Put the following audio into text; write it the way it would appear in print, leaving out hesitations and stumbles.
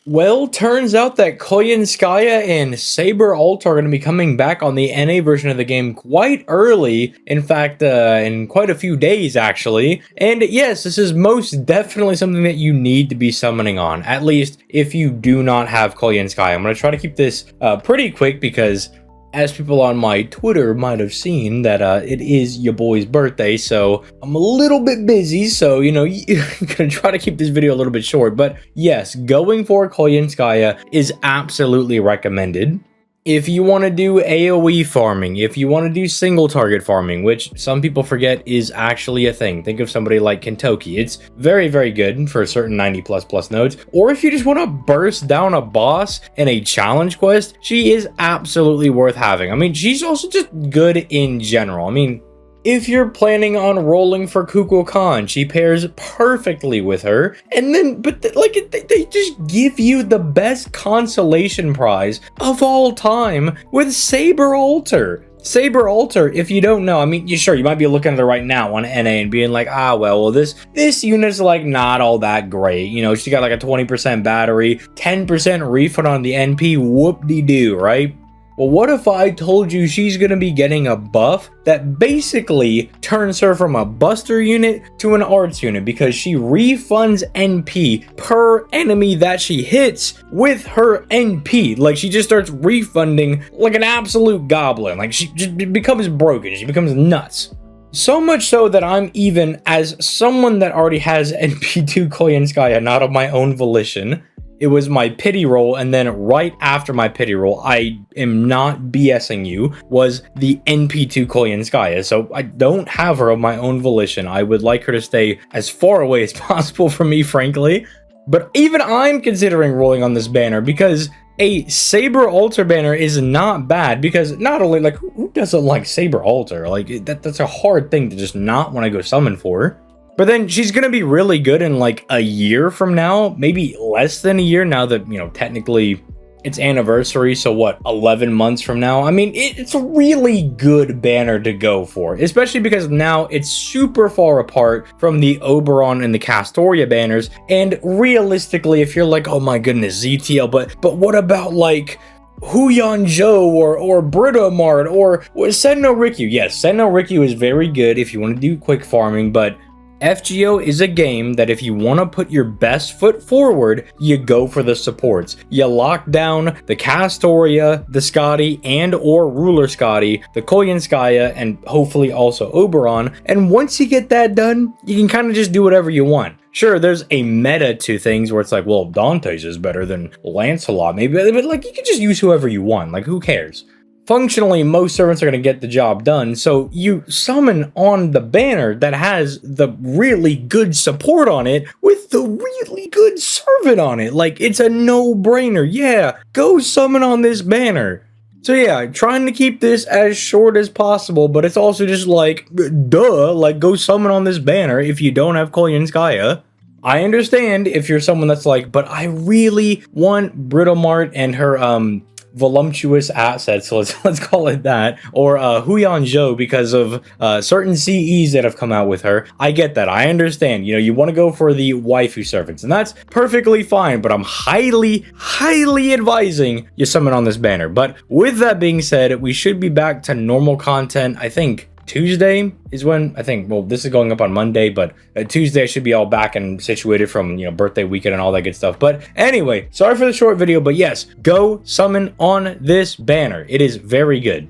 Well, turns out that Koyan and Saber Ult are going to be coming back on the NA version of the game quite early. In fact, in quite a few days, actually. And yes, this is most definitely something that you need to be summoning on. At least if you do not have Koyan. I'm going to try to keep this pretty quick because, as people on my Twitter might have seen, that it is your boy's birthday, so I'm a little bit busy, so, you know, I'm gonna try to keep this video a little bit short. But yes, going for Koyanskaya is absolutely recommended. If you want to do AoE farming, if you want to do single target farming, which some people forget is actually a thing. Think of somebody like Kentoki. It's very, very good for certain 90++ nodes. Or if you just want to burst down a boss in a challenge quest, she is absolutely worth having. I mean, she's also just good in general. I mean, if you're planning on rolling for Kukulkan, she pairs perfectly with her. And then, they just give you the best consolation prize of all time with Saber Alter. Saber Alter, if you don't know, I mean, you might be looking at it right now on NA and being like, well, this unit's like not all that great. You know, she got like a 20% battery, 10% refund on the NP, whoop-de-doo, right? Well, what if I told you she's going to be getting a buff that basically turns her from a Buster unit to an Arts unit because she refunds NP per enemy that she hits with her NP. Like, she just starts refunding like an absolute goblin. Like, she just becomes broken. She becomes nuts. So much so that I'm even, as someone that already has NP2 Koyanskaya, not of my own volition, it was my pity roll, and then right after my pity roll, I am not BSing you, was the NP2 Koyanskaya. So I don't have her of my own volition. I would like her to stay as far away as possible from me, frankly. But even I'm considering rolling on this banner because a Saber Alter banner is not bad, because not only, like, who doesn't like Saber Alter? Like, that's a hard thing to just not want to go summon for. But then she's going to be really good in like a year from now, maybe less than a year now that, you know, technically it's anniversary. So what, 11 months from now? I mean, it's a really good banner to go for, especially because now it's super far apart from the Oberon and the Castoria banners. And realistically, if you're like, oh my goodness, ZTL, but what about like Yugioh or Britomart or Senno Rikyu? Yes, Senno Rikyu is very good if you want to do quick farming, but FGO is a game that if you want to put your best foot forward, you go for the supports. You lock down the Castoria, the Scotty, and or Ruler Scotty, the Koyanskaya, and hopefully also Oberon. And once you get that done, you can kind of just do whatever you want. Sure, there's a meta to things where it's like, well, Dante's is better than Lancelot, maybe, but like, you can just use whoever you want. Like, who cares? Functionally, most servants are going to get the job done, so you summon on the banner that has the really good support on it with the really good servant on it. Like, it's a no-brainer. Yeah, go summon on this banner. So yeah, trying to keep this as short as possible, but it's also just like, duh, like, go summon on this banner if you don't have Koyanskaya. I understand if you're someone that's like, but I really want Britomart and her, voluptuous assets, so let's call it that, or Yugioh because of certain CEs that have come out with her. I get that. I understand. You know, you want to go for the waifu servants, and that's perfectly fine, but I'm highly advising you summon on this banner. But with that being said, we should be back to normal content, I think Tuesday is when, I think, well, this is going up on Monday, but Tuesday I should be all back and situated from, you know, birthday weekend and all that good stuff. But anyway, sorry for the short video, but yes, go summon on this banner. It is very good.